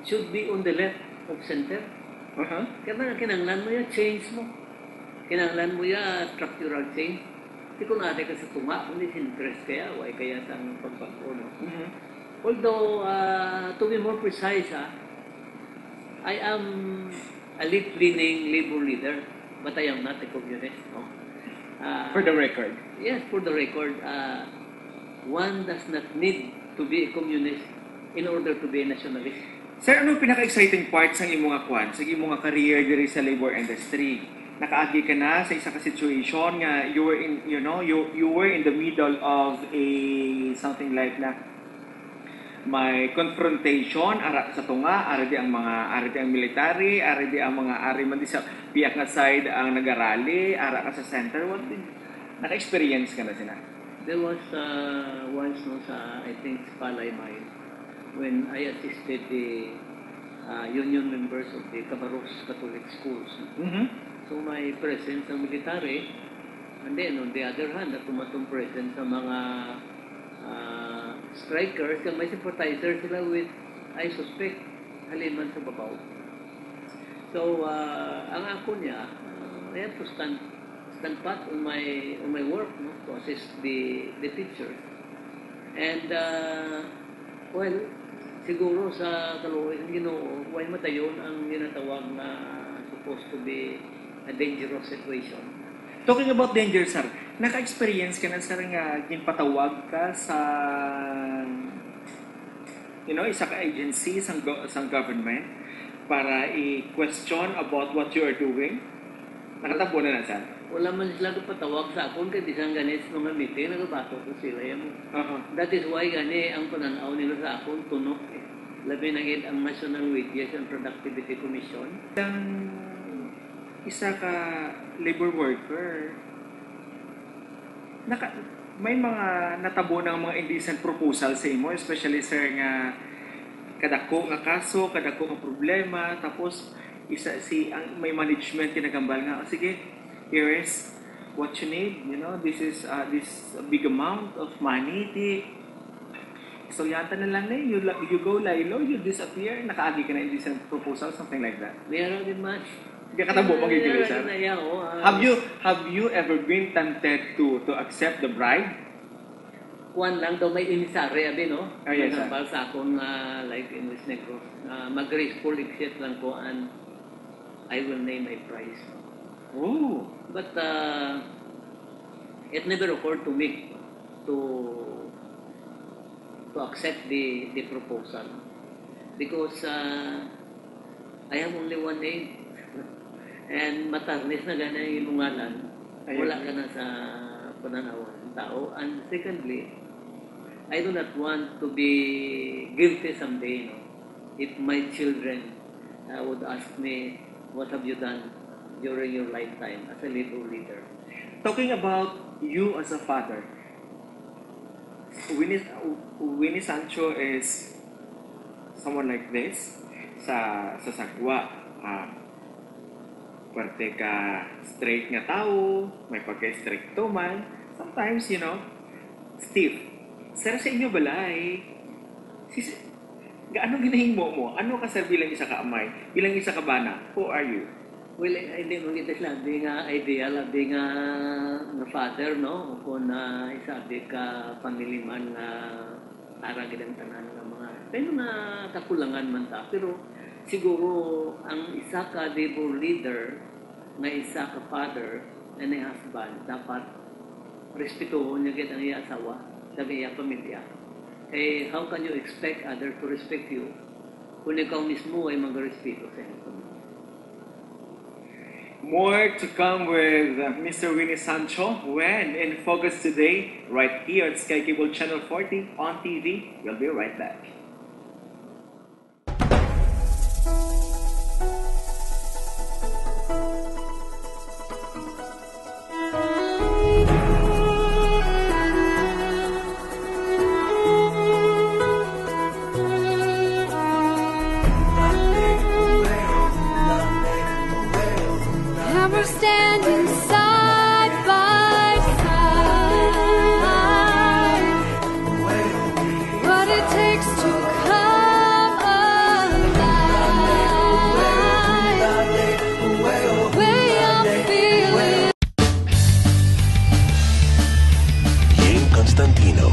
should be on the left of center. Kaya man, kinanglan mo yung change mo. Kinanglan mo yung structural change. Hindi ko natin ka sa tunga, kung disinterest kaya, why kaya sa pagbago, no? Although, to be more precise, I am a left-leaning labor leader, but I am not a communist, no? For the record. Yes, for the record, one does not need to be a communist in order to be a nationalist. Sir, ano pinaka-exciting part sa imong nga kwan, sa imong nga career diri sa labor industry? Nakaagi ka na sa isa ka situation nga you were in, you know, you were in the middle of a something like na may confrontation ara sa tunga, ara di ang military, ara di ang mga man di sa piyak nga side ang nagarali, ara ka sa center. What did naka-experience ka na sina? There was once, no, sa, I think, Palay Mine, when I assisted the union members of the Cabarros Catholic Schools. So my presence sa military, and then on the other hand, tumatong presence sa mga strikers, kaya may sympathizer sila with, I suspect, haliman sa babaw. So, ang ako niya, I have to stand pat on my work, no, to assist the teacher. And well, siguro sa kaluoy ng Ginoo, why matayon ang ginatawag na supposed to be a dangerous situation. Talking about danger, sir, naka-experience ka na, sir, nga ginpatawag ka sa, you know, isa ka agency, sang government, para i-question about what you are doing? Nakatabo na, sir? Wala man sila patawag sa akon, kaya disang ganis mga meeting, nagabato ko sila yan. That is why gani ang pananaw nila sa akon, tunok eh. Labi na ang National Wages and Productivity Commission. Ang isa ka labor worker, may mga natabo ng mga indecent proposal sa imo, especially, sir, nga kadako nga kaso, kadako nga problema, tapos may management kinagambal nga, sige, here is what you need, you know, this is this big amount of money, so yata na lang you go lie low, you disappear, nakaagi ka na indecent proposal, something like that. Meron din man. Hindi ka tabo magiging, sir. Have you ever been tempted to accept the bribe? Kuan lang daw may inisari abi, no? Yes, sir. Sa akong like in West Negros, mag-graceful exit lang ko and I will name my price. Oh. But it never occurred to me to accept the proposal because I have only one aim. And matarnis na ganyan yung ilungalan, wala ka na sa pananaw ng tao. And secondly, I do not want to be guilty someday, no? If my children would ask me, what have you done during your lifetime as a labor leader? Talking about you as a father, Winnie Sancho is someone like this sa sagwa. Parte ka straight nga tao, may pagka-stricto man. Sometimes, stiff. Sir, sa inyo balay, gaano ginahimo mo? Ano ka, sir, bilang isa ka amay? Bilang isa ka bana? Who are you? Well, hindi mo kita labi nga idea, labi nga na father, no? Kung isabi ka family man na aragid ang tanan ng mga kakulangan man ta. Pero siguro ang isa ka labor leader, na isa ka father, and a husband, dapat respetuhon niya kita ang iya asawa, sa iya pamilya. Eh, how can you expect others to respect you kung ikaw mismo ay mag-respeto sa iyong pamilya? More to come with Mr. Winnie Sancho when in Focus Today, right here at Sky Cable Channel 40 on TV. We'll be right back. We're standing side by side. What it takes to come alive. Way I'm feeling. Yeng Constantino.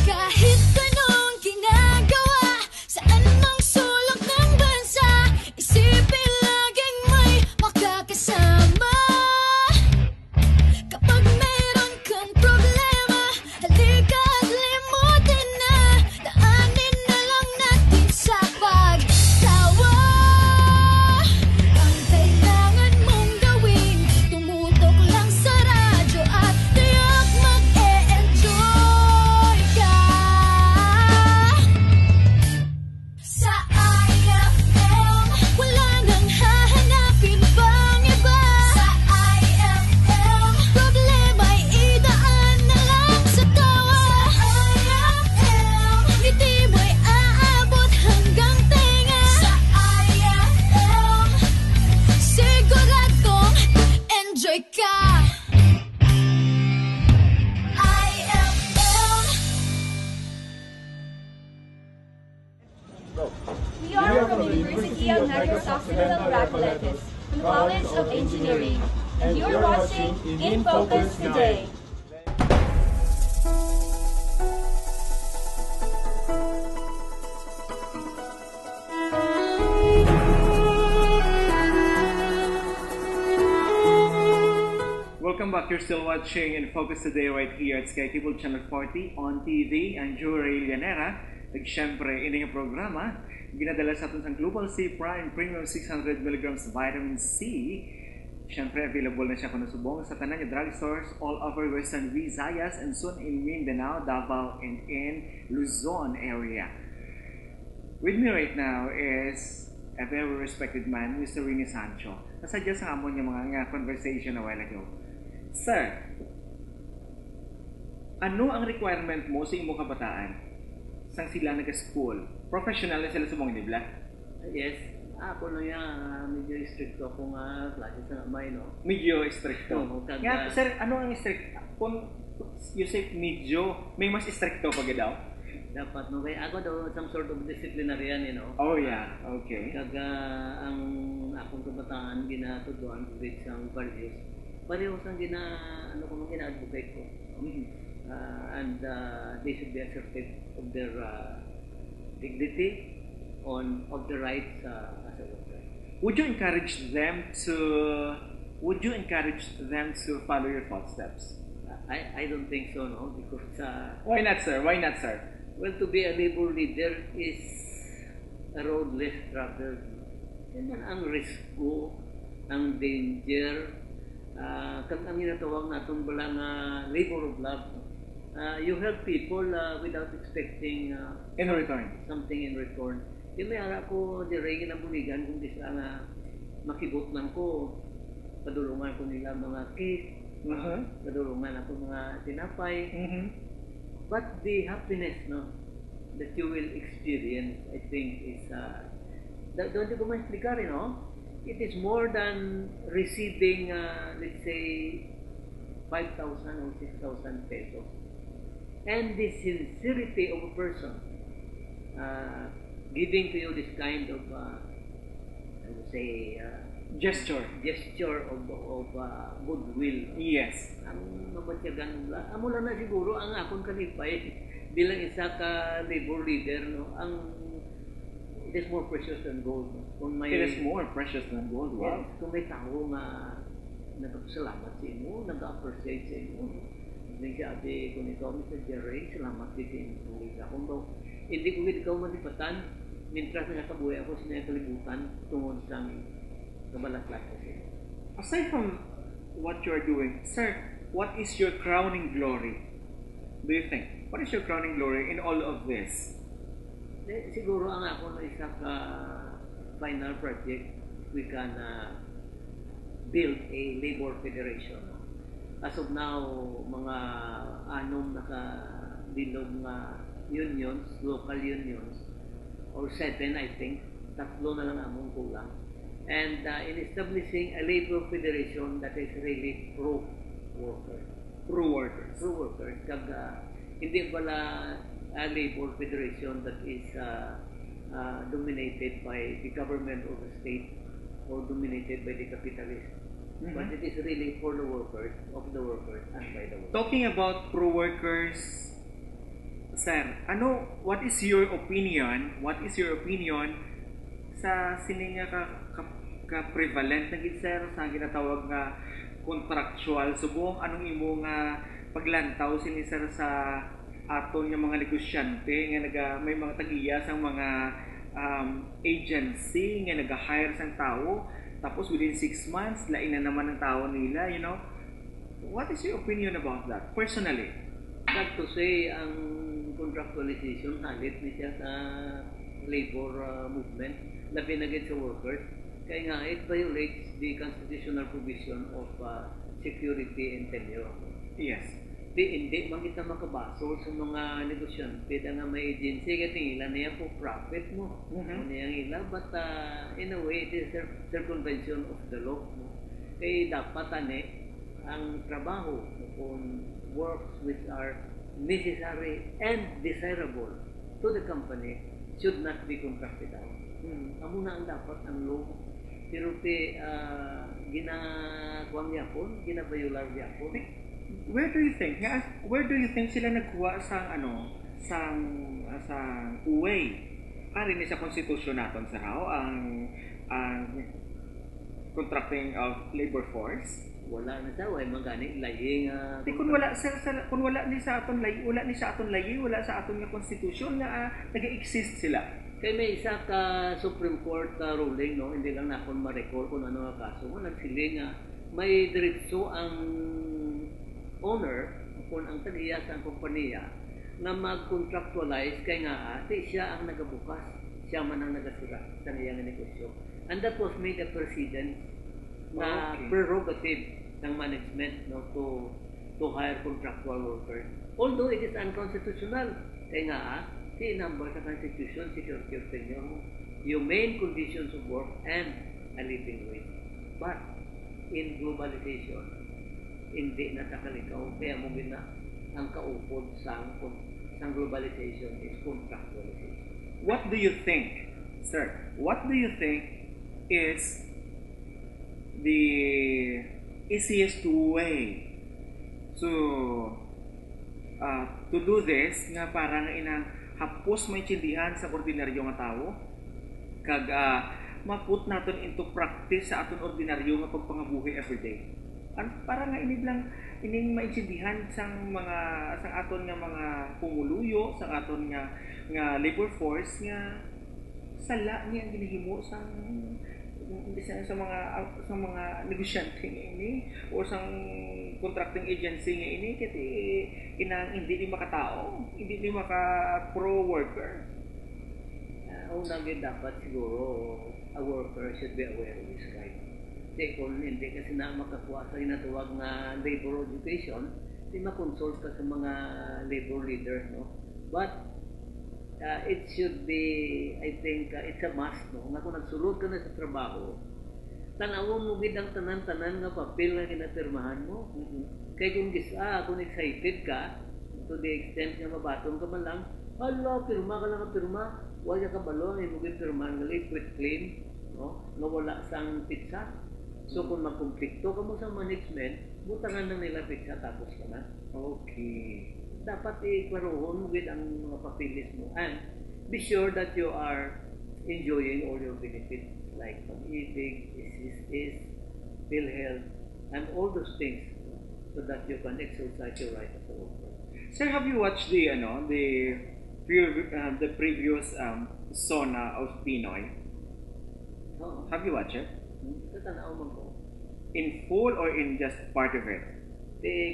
Kahit anong ginagawa, saan mang sulok ng bansa, isipin laging may makakasama. Kapag meron kang problema, halika at limutin na. Daanin na lang natin sa pagtawa. Ang kailangan mong gawin, tumutok lang sa radyo at tiyak mag-e-enjoy ka. Sa IFM, wala nang hahanapin pang iba. Sa IFM, problema'y idaan na lang sa tawa. Sa IFM, ngiti mo'y aabot hanggang tenga. Sa IFM, siguradong enjoy ka. IFM. We are from the University of Nagasaki Graduates, from the College of Engineering, and you're watching In Focus Today. Welcome back. You're still watching In Focus Today right here at Sky Cable Channel 40 on TV. Ang Joeray at syempre, ini nga programa ginadala sa atin sa Global C Prime Premium 600 mg Vitamin C. Syempre, available na siya kung nasubong sa tanan yung drugstores all over Western Visayas and soon in Mindanao, Davao, and in Luzon area. With me right now is a very respected man, Mr. Winnie Sancho. Nasadya sa amon yung mga conversation a while ago. Sir, ano ang requirement mo sa imong kabataan? Sang sila nag-school? Professional na sila sa mga nibla? Yes, ako na yan, medyo stricto ako nga, klase sa amay, no? Medyo stricto. Oo, kag- Nga, sir, ano ang strict? Kung you say medyo, may mas stricto pag daw? Dapat, no? Kaya ako daw, some sort of disciplinarian, you know? Oh yeah, okay. Kag ang akong kabataan, ginatuduan ko with some values. Pareho sang ano ko, gina-advocate ko. And they should be accepted of their dignity, of the rights as a worker. Would you encourage them to follow your footsteps? I don't think so, no? Because Why not, sir? Why not, sir? well, to be a labor leader is a road less traveled. Yan man ang risk ko ang danger, kag ang ginatawag natong bala nga labor of love. You help people without expecting In return. something in return. Di may ara ko Joeray ginabuligan kung di sila nga makibutnan ko, padulungan ko nila mga cake, padulungan ako mga tinapay. But the happiness, no, that you will experience, I think, is don't you go ma-explicar, no? It is more than receiving, let's say, 5,000 or 6,000 pesos. And the sincerity of a person giving to you this kind of, I would say, Gesture. of goodwill. Yes. Ang mabatyagan nila. Amo lang na siguro ang akong kalipay bilang isa ka labor leader, no, it is more precious than gold. No? Kung may, It is more precious than gold. Wow. Kung may tao nga nagpasalamat sa inyo, nag-appreciate sa inyo. Hindi siya ate kung ikaw, Mr. Joeray, salamat din sa inyo. Kung daw, hindi ko ikaw malipatan, mintras na nakabuhay ako sa mga kalibutan tungod sa kabalat-lat kasi. Aside from what you are doing, sir, what is your crowning glory? Do you think? What is your crowning glory in all of this? Siguro ang ako na isa ka final project, we can build a labor federation. As of now, mga 6 nakabilog na unions, local unions, or 7 I think, 3 na lang among kulang. And in establishing a labor federation that is really pro-workers. Pro-workers. Kag hindi pala a labor federation that is dominated by the government or the state or dominated by the capitalists. But it is really for the workers, of the workers, and by the workers. Talking about pro-workers, sir, what is your opinion? What is your opinion sa sini nga ka-prevalent na gid, sir, sa ginatawag nga contractual subong? Anong imo nga paglantaw sini, sir, sa aton nga mga negosyante nga may mga tagiya sang mga agency nga nag-hire sang tao, tapos within 6 months lain na naman ang tao nila, you know? What is your opinion about that personally? Sad to say, ang contractualization halit ni siya sa labor movement, labi na gid sa workers, kaya nga it violates the constitutional provision of security and tenure. Yes. Hindi man kita makabaso sa mga negosyante nga may agency kaya tingila niya po profit mo. Niyang ila, but in a way it is circumvention of the law. Kaya dapat ang trabaho kung works which are necessary and desirable to the company should not be contracted out. Amo na ang dapat ang law. Pero ginakuha niya po, ginabayular niya po. Where do you think sila nagkuha sang way ari ni sa konstitusyon naton sa ang contracting of labor force? Wala na sa way magani laying kung wala ni sa aton layi, wala sa aton nga konstitusyon nga nag-exist sila. Kaya may isa ka Supreme Court ruling, no, hindi lang na akong ma-record kung ano ang kaso mo, nagsiling may diretso ang owner kung ang tagiya sa kompanya na mag-contractualize kaya nga siya ang nagabukas, siya man ang nagasira sa iyang negosyo. And that was made a precedent na prerogative ng management, no, to hire contractual workers. Although it is unconstitutional, kaya nga number sa Constitution, security of tenure, humane conditions of work, and a living wage. But in globalization, hindi na takalikaw, kaya mo na ang kaupod sa globalization is contractualization. What do you think, sir? What do you think is the easiest way to do this nga parang inang hapos may tsindihan sa ordinaryo nga tao kag maput naton into practice sa aton ordinaryo nga pagpangabuhi everyday? Para nga ining maintindihan sang aton nga mga pumuluyo, sang aton nga labor force nga sala niya ang ginahimo sang Bisan sa mga negosyante ini o sa contracting agency nga ini kiti inang hindi ni makatao, hindi ni maka pro worker. Unang dapat siguro a worker should be aware of his right. Kasi kung hindi kasi na makakuha sa inatawag na labor education, di ma-consult ka sa mga labor leaders, no? But it should be, I think, it's a must, no? Nga kung nagsulod ka na sa trabaho, tanawon mo gid ang tanan-tanan nga papel nga kinapirmahan mo. Kaya kung excited ka, to the extent nga mabatong ka man lang, hala, pirma ka lang pirma, wala ka balo, may mugin pirmahan nga quit claim, no? Nga wala sang pizza. So kung magkonflikto ka mo sa management, butangan na nila pizza tapos ka na. Okay. Dapat iklaruhon mo with ang mga papilis mo. And be sure that you are enjoying all your benefits like pag-ibig, PhilHealth, and all those things so that you can exercise your right as a worker. Sir, have you watched the previous Sona of Pinoy? Oo. Have you watched it? Tatanaw man ko. In full or in just part of it?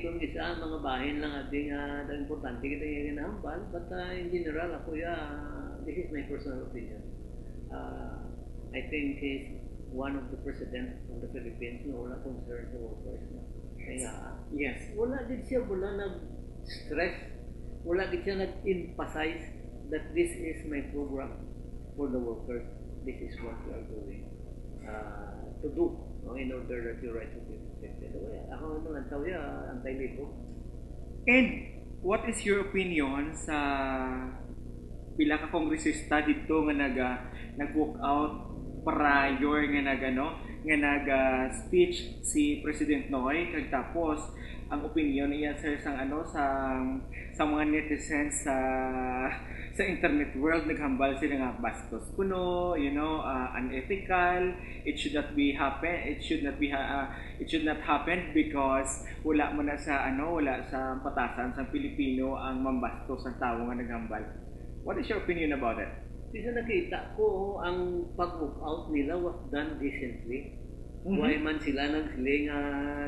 Kung isa mga bahin lang ating importante kita yung ginahambal, but in general ako this is my personal opinion. I think he's one of the president of the Philippines na wala concern sa workers. Kaya Yes. wala din siya nag-stress, wala din siya nag-emphasize that this is my program for the workers. This is what we are doing to do, no, in order that your right to be protected. Ako naman ang tao anti-labor. And what is your opinion sa pila ka kongresista dito nga nag-walk out prior nga speech si President Noy kag tapos ang opinion niya sir sa mga netizens sa internet world naghambal sila nga bastos kuno, unethical, it should not happen because wala mo na wala sa patasan sa Pilipino ang mambastos ang tao nga naghambal. What is your opinion about it? Kasi nakita ko ang pag-walk out nila was done decently. Why man sila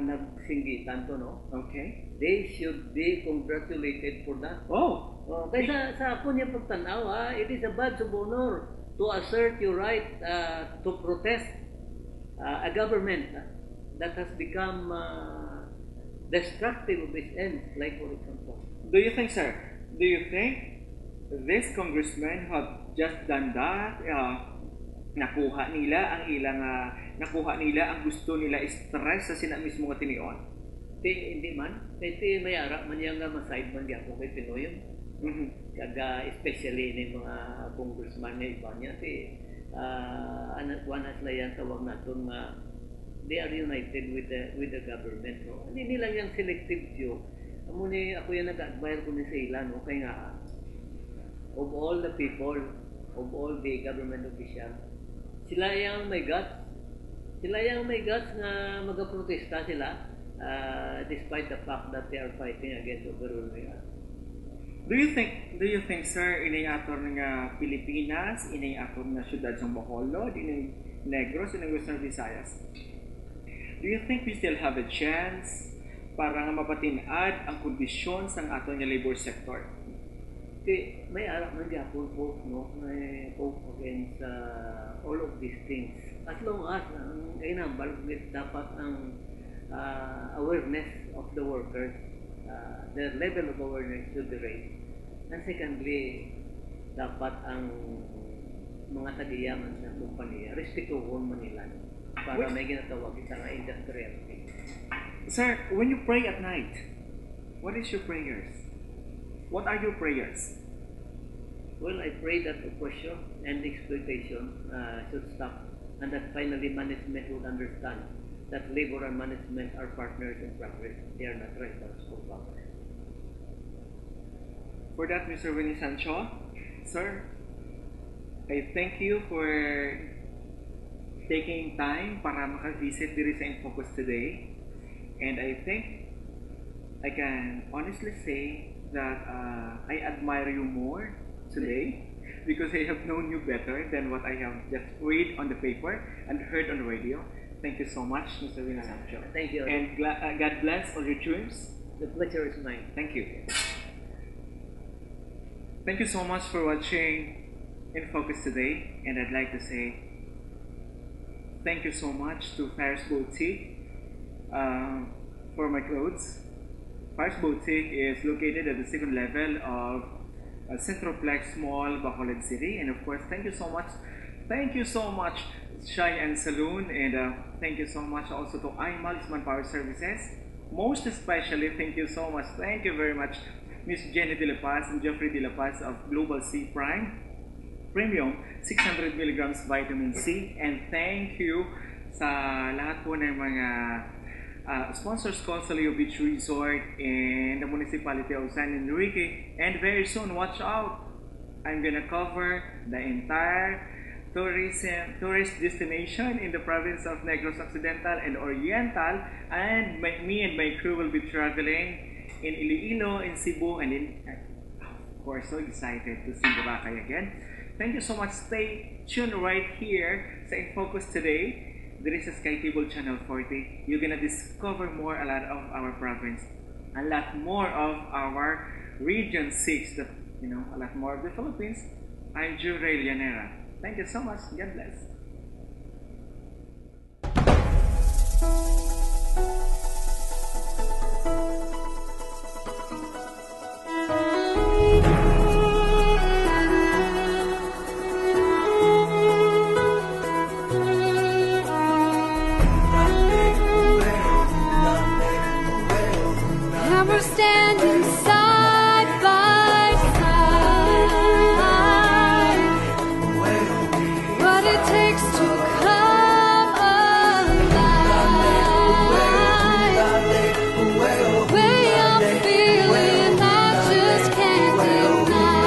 nagsinggitan to, no? Okay. They should be congratulated for that. Kaya sa ako niya pagtanaw, it is a badge of honor to assert your right to protest a government that has become destructive of its ends, like for example. Do you think this congressman have just done that? Nakuha nila ang gusto nila stress sa sina mismo nga tinion? Hindi man. Kasi may ara man yang maside man gyapon kay Pinoy. Kaga especially ni mga congressman nga iba niya one has layan tawag naton nga they are united with the government, no? Hindi nila yang selective view. Amo ni ako yan nag-admire ko ni sa ila, no? Kaya nga of all the people, of all the government officials, sila yang may guts na magaprotesta sila despite the fact that they are fighting against overruling us. Do you think sir inay ator nga Pilipinas, inay ator nga syudad sa Bacolod, inay Negros, inay Western Visayas? Do you think we still have a chance para nga mapatinad ang kondisyon sa aton nga labor sector? Okay, may arak man gyapon po, no? May hope against all of these things. As long as ang inambal dapat ang awareness of the workers, the level of awareness should be raised. And secondly, dapat ang mga tagiyaman ng kumpanya respetuhon man nila para may ginatawag isang industrial thing. Sir, when you pray at night, what is your prayers? What are your prayers? Well, I pray that oppression and exploitation should stop, and that finally management would understand that labor and management are partners in progress. They are not rivals for power. For that, Mr. Winnie Sancho, sir, I thank you for taking time para makavisit diri sa InFocus today. And I think I can honestly say that I admire you more today because I have known you better than what I have just read on the paper and heard on the radio. Thank you so much, Mr. Winnie Sancho. Thank you. And God bless all your dreams. The pleasure is mine. Thank you. Thank you so much for watching In Focus today, and I'd like to say thank you so much to Farrah's Boutique for my clothes. Farrah's Boutique is located at the second level of Centroplex Mall, Bacolod City, and of course, thank you so much, Cheyenne Saloon, and thank you so much also to IMAL's Manpower Services. Most especially, thank you so much, thank you very much, Miss Jenny De La Paz and Jeffrey De La Paz of Global C Prime Premium 600 milligrams vitamin C, and thank you sa lahat po ng mga sponsors ko sa Leo Beach Resort in the municipality of San Enrique. And very soon, watch out, I'm gonna cover the entire tourist destination in the province of Negros Occidental and Oriental, and me and my crew will be traveling in Iloilo, in Cebu, and in, of course, so excited to see Boracay again. Thank you so much. Stay tuned right here sa In Focus today. There is a Sky Cable Channel 40. You're gonna discover a lot of our province, a lot more of our Region 6, a lot more of the Philippines. I'm Joeray. Thank you so much. God bless. And we're standing side by side. What it takes to come alive. Way I'm feeling, I just can't deny.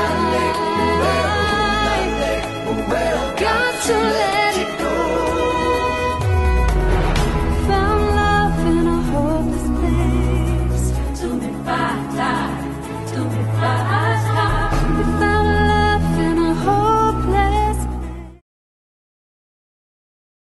Got to let